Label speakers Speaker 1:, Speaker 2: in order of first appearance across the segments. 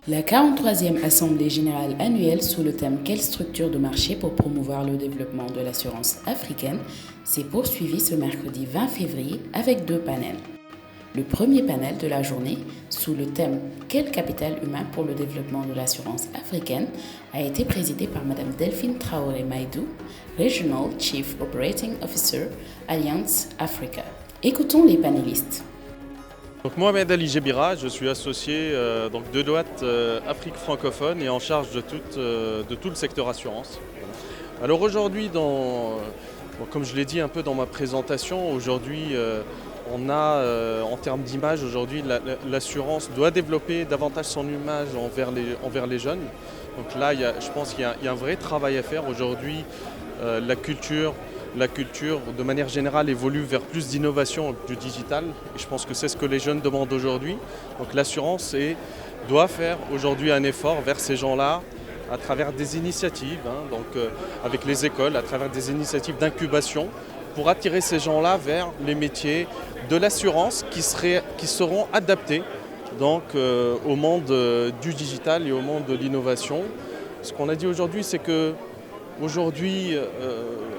Speaker 1: La 43e Assemblée générale annuelle sous le thème Quelle structure de marché pour promouvoir le développement de l'assurance africaine s'est poursuivie ce mercredi 20 février avec deux panels. Le premier panel de la journée, sous le thème Quel capital humain pour le développement de l'assurance africaine, a été présidé par Mme Delphine Traoré Maïdou, Regional Chief Operating Officer, Alliance Africa. Écoutons les panélistes.
Speaker 2: Donc Mohamed Ali Jebira, je suis associé de Deloitte Afrique francophone et en charge de tout le secteur assurance. Alors aujourd'hui, comme je l'ai dit un peu dans ma présentation, aujourd'hui on a en termes d'image, aujourd'hui l'assurance doit développer davantage son image envers les jeunes. Donc là, je pense qu'il y a un vrai travail à faire aujourd'hui. La culture, de manière générale, évolue vers plus d'innovation, du digital. Et je pense que c'est ce que les jeunes demandent aujourd'hui. Donc l'assurance doit faire aujourd'hui un effort vers ces gens-là à travers des initiatives, avec les écoles, à travers des initiatives d'incubation, pour attirer ces gens-là vers les métiers de l'assurance qui seront adaptés au monde du digital et au monde de l'innovation. Ce qu'on a dit aujourd'hui, c'est que aujourd'hui,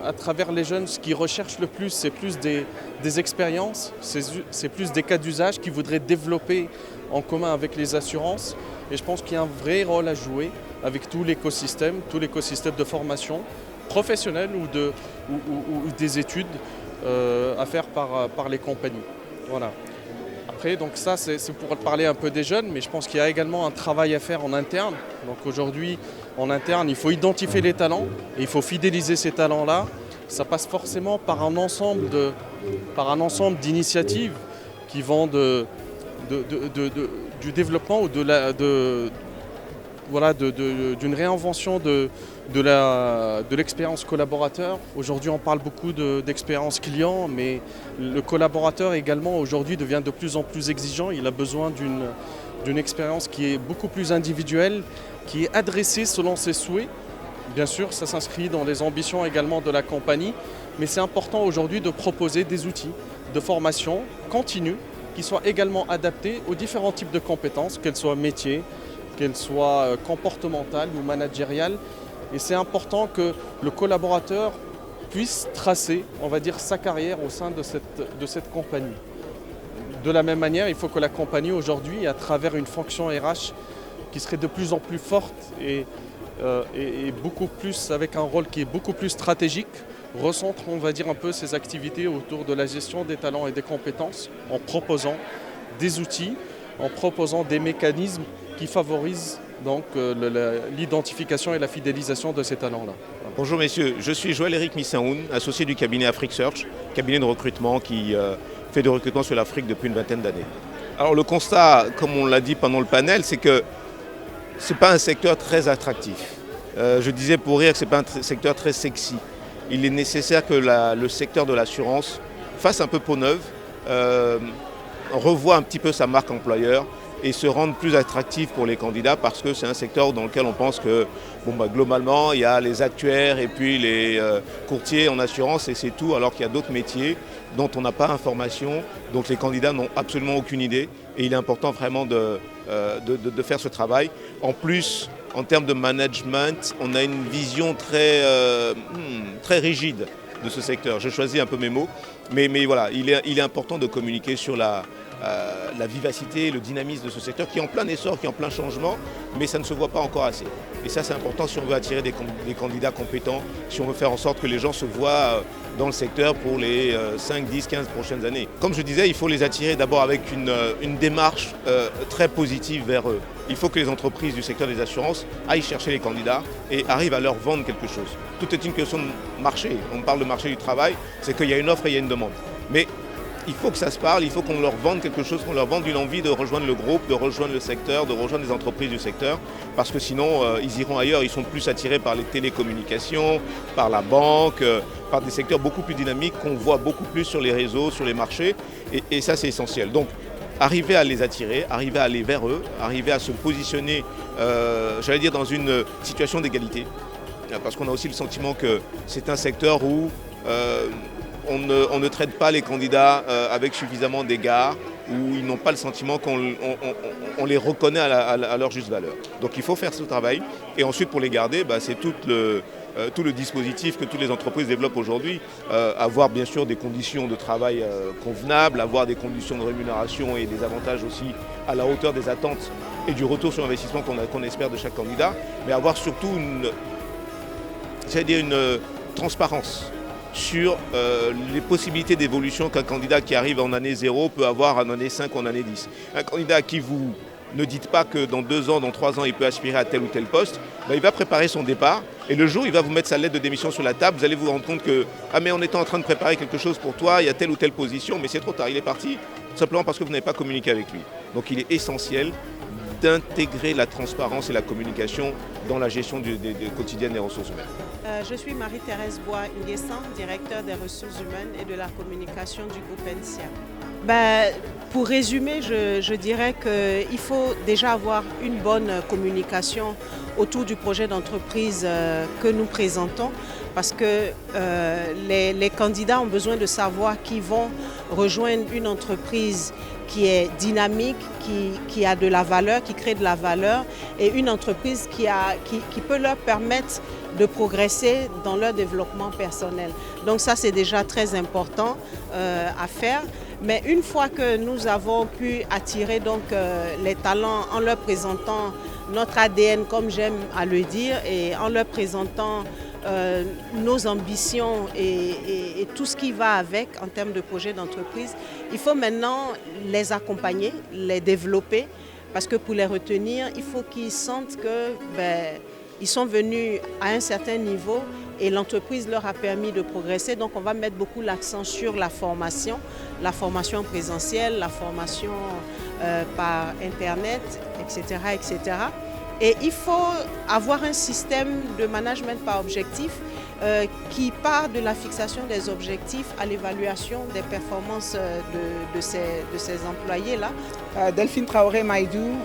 Speaker 2: à travers les jeunes, ce qu'ils recherchent le plus, c'est plus des expériences, c'est plus des cas d'usage qu'ils voudraient développer en commun avec les assurances. Et je pense qu'il y a un vrai rôle à jouer avec tout l'écosystème de formation professionnelle ou des études à faire par les compagnies. Voilà. Après, donc ça, c'est pour parler un peu des jeunes, mais je pense qu'il y a également un travail à faire en interne. Donc aujourd'hui, en interne, il faut identifier les talents et il faut fidéliser ces talents-là. Ça passe forcément par un ensemble d'initiatives qui vont du développement ou d'une réinvention de l'expérience collaborateur. Aujourd'hui, on parle beaucoup d'expérience client, mais le collaborateur également aujourd'hui devient de plus en plus exigeant. Il a besoin d'une expérience qui est beaucoup plus individuelle, qui est adressée selon ses souhaits. Bien sûr, ça s'inscrit dans les ambitions également de la compagnie, mais c'est important aujourd'hui de proposer des outils de formation continue qui soient également adaptés aux différents types de compétences, qu'elles soient métiers, qu'elles soient comportementales ou managériales. Et c'est important que le collaborateur puisse tracer, on va dire, sa carrière au sein de cette compagnie. De la même manière, il faut que la compagnie aujourd'hui, à travers une fonction RH qui serait de plus en plus forte et beaucoup plus, avec un rôle qui est beaucoup plus stratégique, recentre, on va dire, un peu ses activités autour de la gestion des talents et des compétences en proposant des outils, en proposant des mécanismes qui favorisent donc l'identification et la fidélisation de ces talents-là.
Speaker 3: Bonjour messieurs, je suis Joël-Éric Missaoun, associé du cabinet Afrique Search, cabinet de recrutement qui fait du recrutement sur l'Afrique depuis une vingtaine d'années. Alors le constat, comme on l'a dit pendant le panel, c'est que ce n'est pas un secteur très attractif. Je disais pour rire que ce n'est pas un secteur très sexy. Il est nécessaire que le secteur de l'assurance fasse un peu peau neuve, revoie un petit peu sa marque employeur et se rende plus attractif pour les candidats parce que c'est un secteur dans lequel on pense que globalement il y a les actuaires et puis les courtiers en assurance et c'est tout, alors qu'il y a d'autres métiers dont on n'a pas information, dont les candidats n'ont absolument aucune idée et il est important vraiment de faire ce travail. En plus, en termes de management, on a une vision très rigide de ce secteur. Je choisis un peu mes mots, mais voilà, il est important de communiquer sur la vivacité, le dynamisme de ce secteur qui est en plein essor, qui est en plein changement, mais ça ne se voit pas encore assez. Et ça, c'est important si on veut attirer des candidats compétents, si on veut faire en sorte que les gens se voient dans le secteur pour les 5, 10, 15 prochaines années. Comme je disais, il faut les attirer d'abord avec une démarche très positive vers eux. Il faut que les entreprises du secteur des assurances aillent chercher les candidats et arrivent à leur vendre quelque chose. Tout est une question de marché. On parle de marché du travail, c'est qu'il y a une offre et il y a une demande. Mais il faut que ça se parle, il faut qu'on leur vende quelque chose, qu'on leur vende une envie de rejoindre le groupe, de rejoindre le secteur, de rejoindre les entreprises du secteur, parce que sinon ils iront ailleurs, ils sont plus attirés par les télécommunications, par la banque, par des secteurs beaucoup plus dynamiques qu'on voit beaucoup plus sur les réseaux, sur les marchés, et ça c'est essentiel. Donc arriver à les attirer, arriver à aller vers eux, arriver à se positionner, j'allais dire, dans une situation d'égalité, parce qu'on a aussi le sentiment que c'est un secteur où on ne traite pas les candidats avec suffisamment d'égard, où ils n'ont pas le sentiment qu'on les reconnaît à leur juste valeur. Donc il faut faire ce travail. Et ensuite, pour les garder, c'est tout le dispositif que toutes les entreprises développent aujourd'hui. Avoir bien sûr des conditions de travail convenables, avoir des conditions de rémunération et des avantages aussi à la hauteur des attentes et du retour sur investissement qu'on espère de chaque candidat, mais avoir surtout une transparence sur les possibilités d'évolution qu'un candidat qui arrive en année 0 peut avoir en année 5 ou en année 10. Un candidat à qui vous ne dites pas que dans 2 ans, dans 3 ans, il peut aspirer à tel ou tel poste, il va préparer son départ et le jour où il va vous mettre sa lettre de démission sur la table, vous allez vous rendre compte que « Ah mais on était en train de préparer quelque chose pour toi, il y a telle ou telle position, mais c'est trop tard, il est parti », tout simplement parce que vous n'avez pas communiqué avec lui. Donc il est essentiel d'intégrer la transparence et la communication dans la gestion quotidienne des ressources humaines.
Speaker 4: Je suis Marie-Thérèse Bois-Nguessan, directeur des ressources humaines et de la communication du groupe NCA. Pour résumer, je dirais qu'il faut déjà avoir une bonne communication autour du projet d'entreprise que nous présentons parce que les candidats ont besoin de savoir qu'ils vont rejoindre une entreprise qui est dynamique, qui a de la valeur, qui crée de la valeur et une entreprise qui peut leur permettre de progresser dans leur développement personnel. Donc ça, c'est déjà très important à faire. Mais une fois que nous avons pu attirer les talents en leur présentant notre ADN, comme j'aime à le dire, et en leur présentant nos ambitions et tout ce qui va avec en termes de projet d'entreprise, il faut maintenant les accompagner, les développer, parce que pour les retenir, il faut qu'ils sentent qu'ils sont venus à un certain niveau et l'entreprise leur a permis de progresser. Donc on va mettre beaucoup l'accent sur la formation présentielle, la formation par Internet, etc., etc. Et il faut avoir un système de management par objectif qui part de la fixation des objectifs à l'évaluation des performances de ces employés-là.
Speaker 5: Delphine Traoré Maïdou,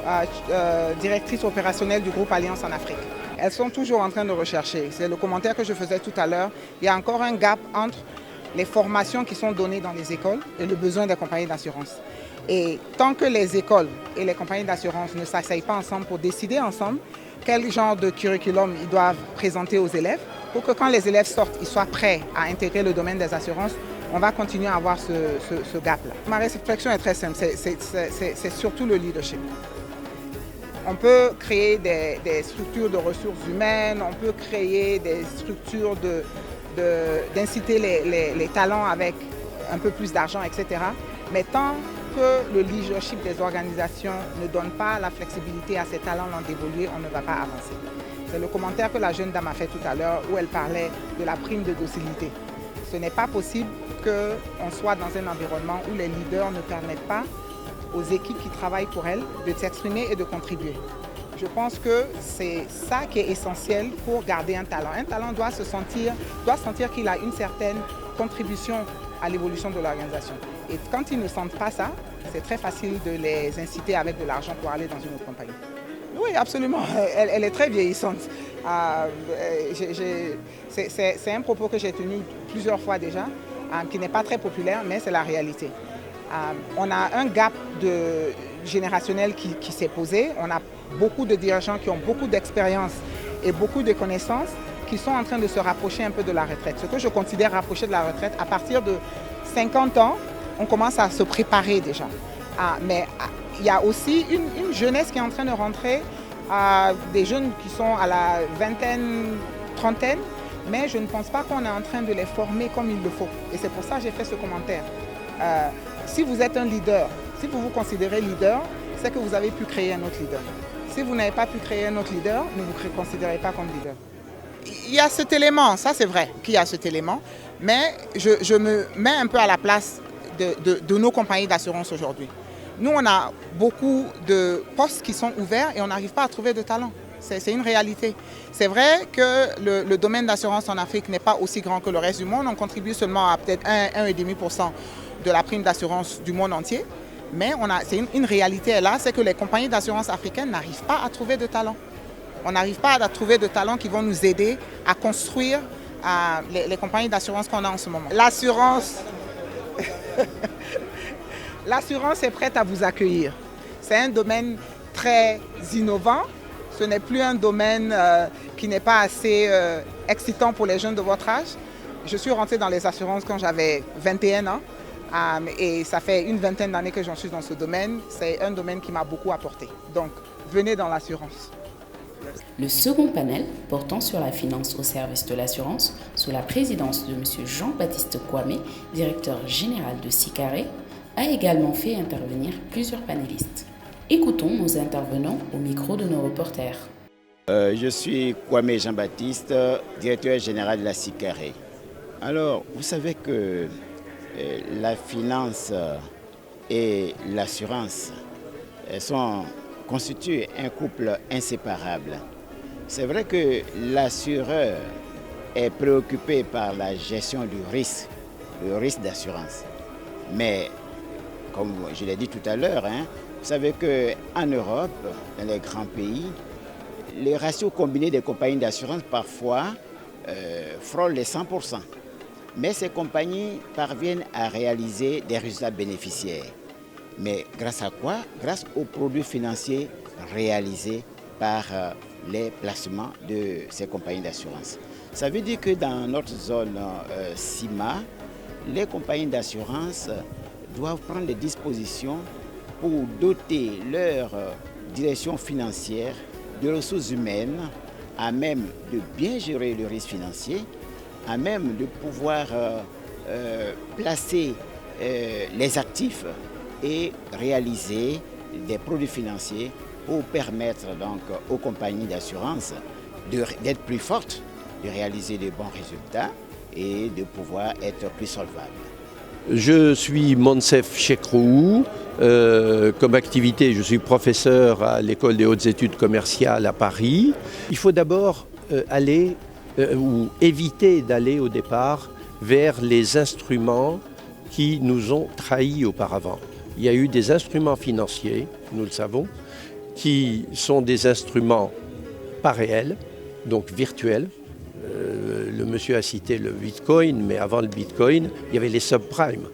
Speaker 5: directrice opérationnelle du groupe Alliance en Afrique. Elles sont toujours en train de rechercher. C'est le commentaire que je faisais tout à l'heure. Il y a encore un gap entre les formations qui sont données dans les écoles et le besoin des compagnies d'assurance. Et tant que les écoles et les compagnies d'assurance ne s'asseyent pas ensemble pour décider ensemble quel genre de curriculum ils doivent présenter aux élèves, pour que quand les élèves sortent, ils soient prêts à intégrer le domaine des assurances, on va continuer à avoir ce gap-là. Ma réflexion est très simple, c'est surtout le leadership. On peut créer des structures de ressources humaines, on peut créer des structures d'inciter les talents avec un peu plus d'argent, etc. Mais tant que le leadership des organisations ne donne pas la flexibilité à ces talents-là d'évoluer, on ne va pas avancer. C'est le commentaire que la jeune dame a fait tout à l'heure où elle parlait de la prime de docilité. Ce n'est pas possible qu'on soit dans un environnement où les leaders ne permettent pas aux équipes qui travaillent pour elles de s'exprimer et de contribuer. Je pense que c'est ça qui est essentiel pour garder un talent. Un talent doit sentir qu'il a une certaine contribution à l'évolution de l'organisation. Et quand ils ne sentent pas ça, c'est très facile de les inciter avec de l'argent pour aller dans une autre compagnie. Oui, absolument. Elle est très vieillissante. C'est un propos que j'ai tenu plusieurs fois déjà, qui n'est pas très populaire, mais c'est la réalité. On a un gap générationnel qui s'est posé. On a beaucoup de dirigeants qui ont beaucoup d'expérience et beaucoup de connaissances qui sont en train de se rapprocher un peu de la retraite. Ce que je considère rapprocher de la retraite, à partir de 50 ans, on commence à se préparer déjà. Mais il y a aussi une jeunesse qui est en train de rentrer, des jeunes qui sont à la vingtaine, trentaine, mais je ne pense pas qu'on est en train de les former comme il le faut. Et c'est pour ça que j'ai fait ce commentaire. Si vous êtes un leader, si vous vous considérez leader, c'est que vous avez pu créer un autre leader. Si vous n'avez pas pu créer un autre leader, ne vous considérez pas comme leader. Il y a cet élément, ça c'est vrai qu'il y a cet élément, mais je me mets un peu à la place de nos compagnies d'assurance aujourd'hui. Nous, on a beaucoup de postes qui sont ouverts et on n'arrive pas à trouver de talent. C'est une réalité. C'est vrai que le domaine d'assurance en Afrique n'est pas aussi grand que le reste du monde. On contribue seulement à peut-être 1,5% de la prime d'assurance du monde entier. Mais c'est une réalité là, c'est que les compagnies d'assurance africaines n'arrivent pas à trouver de talent. On n'arrive pas à trouver de talents qui vont nous aider à construire les compagnies d'assurance qu'on a en ce moment. L'assurance est prête à vous accueillir. C'est un domaine très innovant. Ce n'est plus un domaine qui n'est pas assez excitant pour les jeunes de votre âge. Je suis rentrée dans les assurances quand j'avais 21 ans et ça fait une vingtaine d'années que j'en suis dans ce domaine. C'est un domaine qui m'a beaucoup apporté. Donc, venez dans l'assurance.
Speaker 1: Le second panel, portant sur la finance au service de l'assurance, sous la présidence de M. Jean-Baptiste Kwame, directeur général de Sicare, a également fait intervenir plusieurs panélistes. Écoutons nos intervenants au micro de nos reporters.
Speaker 6: Je suis Kwame Jean-Baptiste, directeur général de la Sicare. Alors, vous savez que la finance et l'assurance constituent un couple inséparable. C'est vrai que l'assureur est préoccupé par la gestion du risque, le risque d'assurance. Mais, comme je l'ai dit tout à l'heure, vous savez qu'en Europe, dans les grands pays, les ratios combinés des compagnies d'assurance parfois frôlent les 100%. Mais ces compagnies parviennent à réaliser des résultats bénéficiaires. Mais grâce à quoi? Grâce aux produits financiers réalisés par les placements de ces compagnies d'assurance. Ça veut dire que dans notre zone CIMA, les compagnies d'assurance doivent prendre des dispositions pour doter leur direction financière de ressources humaines à même de bien gérer le risque financier, à même de pouvoir placer les actifs et réaliser des produits financiers pour permettre donc aux compagnies d'assurance d'être plus fortes, de réaliser de bons résultats et de pouvoir être plus solvables.
Speaker 7: Je suis Monsef Chekrou. Comme activité, je suis professeur à l'École des hautes études commerciales à Paris. Il faut d'abord aller ou éviter d'aller au départ vers les instruments qui nous ont trahis auparavant. Il y a eu des instruments financiers, nous le savons, qui sont des instruments pas réels, donc virtuels. Le monsieur a cité le Bitcoin, mais avant le Bitcoin, il y avait les subprimes.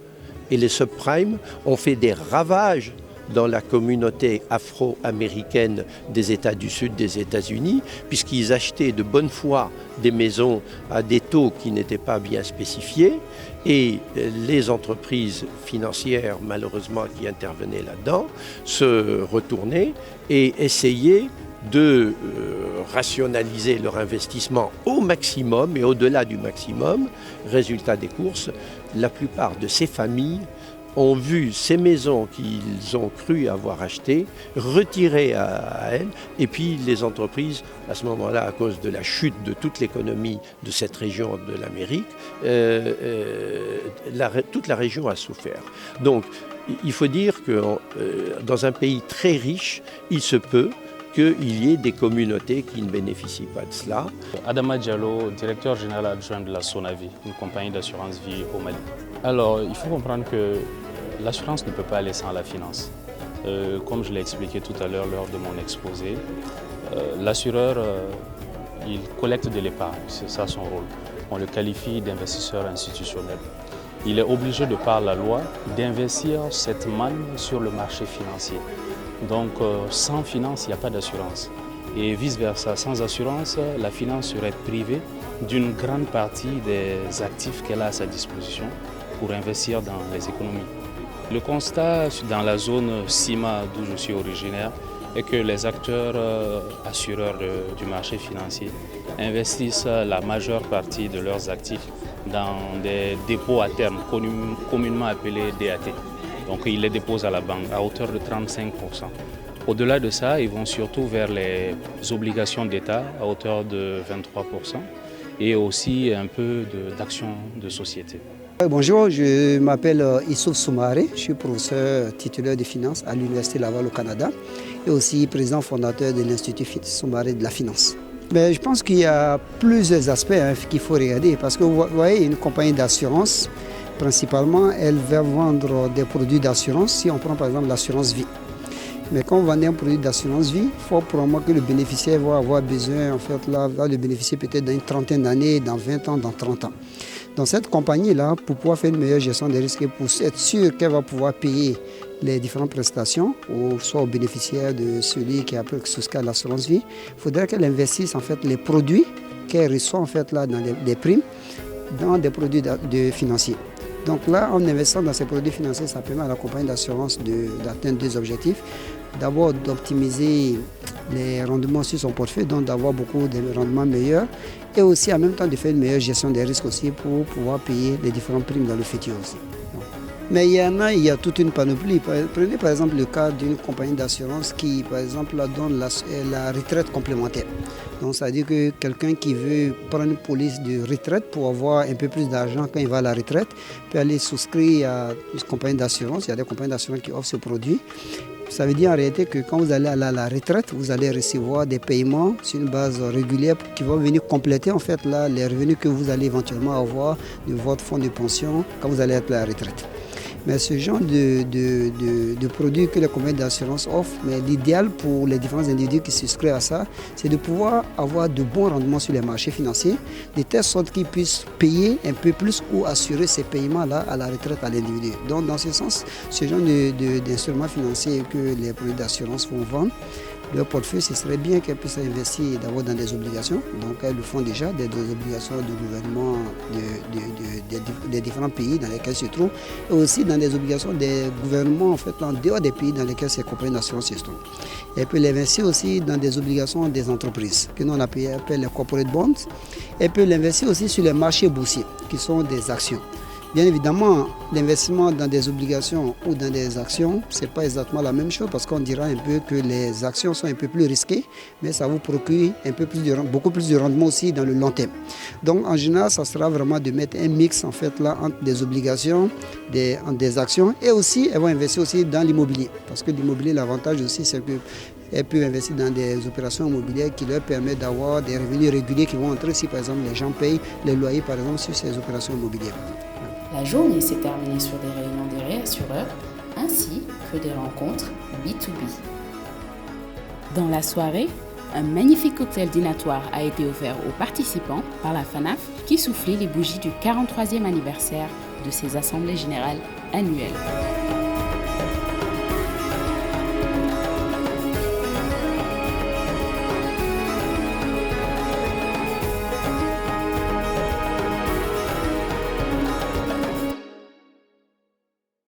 Speaker 7: Et les subprimes ont fait des ravages dans la communauté afro-américaine des États du Sud des États-Unis, puisqu'ils achetaient de bonne foi des maisons à des taux qui n'étaient pas bien spécifiés, et les entreprises financières, malheureusement, qui intervenaient là-dedans, se retournaient et essayaient de rationaliser leur investissement au maximum et au-delà du maximum. Résultat des courses, la plupart de ces familles ont vu ces maisons qu'ils ont cru avoir achetées retirées à elles, et puis les entreprises, à ce moment-là, à cause de la chute de toute l'économie de cette région de l'Amérique, toute la région a souffert. Donc, il faut dire que dans un pays très riche, il se peut qu'il y ait des communautés qui ne bénéficient pas de cela.
Speaker 8: Adama Diallo, directeur général adjoint de la Sonavi, une compagnie d'assurance vie au Mali. Alors, il faut comprendre que l'assurance ne peut pas aller sans la finance. Comme je l'ai expliqué tout à l'heure lors de mon exposé, l'assureur, il collecte de l'épargne, c'est ça son rôle. On le qualifie d'investisseur institutionnel. Il est obligé de par la loi d'investir cette manne sur le marché financier. Donc sans finance, il n'y a pas d'assurance. Et vice-versa, sans assurance, la finance serait privée d'une grande partie des actifs qu'elle a à sa disposition pour investir dans les économies. Le constat dans la zone CIMA d'où je suis originaire est que les acteurs assureurs du marché financier investissent la majeure partie de leurs actifs dans des dépôts à terme communément appelés DAT. Donc ils les déposent à la banque à hauteur de 35%. Au-delà de ça, ils vont surtout vers les obligations d'État à hauteur de 23% et aussi un peu d'actions de société.
Speaker 9: Bonjour, je m'appelle Issouf Soumaré, je suis professeur titulaire de finance à l'Université Laval au Canada et aussi président fondateur de l'Institut Soumaré de la finance. Mais je pense qu'il y a plusieurs aspects qu'il faut regarder parce que vous voyez, une compagnie d'assurance, principalement, elle va vendre des produits d'assurance si on prend par exemple l'assurance vie. Mais quand vous vendez un produit d'assurance vie, il faut probablement que le bénéficiaire va avoir besoin, va le bénéficier peut-être dans une trentaine d'années, dans 20 ans, dans 30 ans. Dans cette compagnie-là, pour pouvoir faire une meilleure gestion des risques et pour être sûr qu'elle va pouvoir payer les différentes prestations, soit aux bénéficiaires de celui qui a souscrit à l'assurance vie, il faudrait qu'elle investisse en fait les produits qu'elle reçoit en fait là dans des primes, dans des produits financiers. Donc là, en investissant dans ces produits financiers, ça permet à la compagnie d'assurance d'atteindre deux objectifs. D'abord, d'optimiser les rendements sur son portefeuille, donc d'avoir beaucoup de rendements meilleurs, et aussi en même temps de faire une meilleure gestion des risques aussi pour pouvoir payer les différentes primes dans le futur aussi. Mais il y a toute une panoplie. Prenez par exemple le cas d'une compagnie d'assurance qui, par exemple, donne la retraite complémentaire. Donc, ça veut dire que quelqu'un qui veut prendre une police de retraite pour avoir un peu plus d'argent quand il va à la retraite peut aller souscrire à une compagnie d'assurance. Il y a des compagnies d'assurance qui offrent ce produit. Ça veut dire en réalité que quand vous allez à la retraite, vous allez recevoir des paiements sur une base régulière qui vont venir compléter en fait là, les revenus que vous allez éventuellement avoir de votre fonds de pension quand vous allez être à la retraite. Mais ce genre de produits que les compagnies d'assurance offrent, mais l'idéal pour les différents individus qui souscrivent à ça, c'est de pouvoir avoir de bons rendements sur les marchés financiers, de telle sorte qu'ils puissent payer un peu plus ou assurer ces paiements-là à la retraite à l'individu. Donc dans ce sens, ce genre d'instruments financiers que les produits d'assurance vont vendre, leur portefeuille, ce serait bien qu'elles puissent investir d'abord dans des obligations. Donc elles le font déjà, des obligations du gouvernement des différents pays dans lesquels se trouvent, et aussi dans des obligations des gouvernements en fait, en dehors des pays dans lesquels ces compagnies d'assurance se trouvent. Elles peuvent l'investir aussi dans des obligations des entreprises, que nous on appelle les corporate bonds. Elles peuvent l'investir aussi sur les marchés boursiers, qui sont des actions. Bien évidemment, l'investissement dans des obligations ou dans des actions, ce n'est pas exactement la même chose parce qu'on dira un peu que les actions sont un peu plus risquées, mais ça vous procure beaucoup plus de rendement aussi dans le long terme. Donc en général, ça sera vraiment de mettre un mix en fait là entre des obligations, des actions et aussi elles vont investir aussi dans l'immobilier parce que l'immobilier, l'avantage aussi c'est que elles peuvent investir dans des opérations immobilières qui leur permettent d'avoir des revenus réguliers qui vont entrer si par exemple les gens payent les loyers par exemple sur ces opérations immobilières.
Speaker 1: La journée s'est terminée sur des réunions des réassureurs ainsi que des rencontres B2B. Dans la soirée, un magnifique cocktail dînatoire a été offert aux participants par la FANAF qui soufflait les bougies du 43e anniversaire de ses assemblées générales annuelles.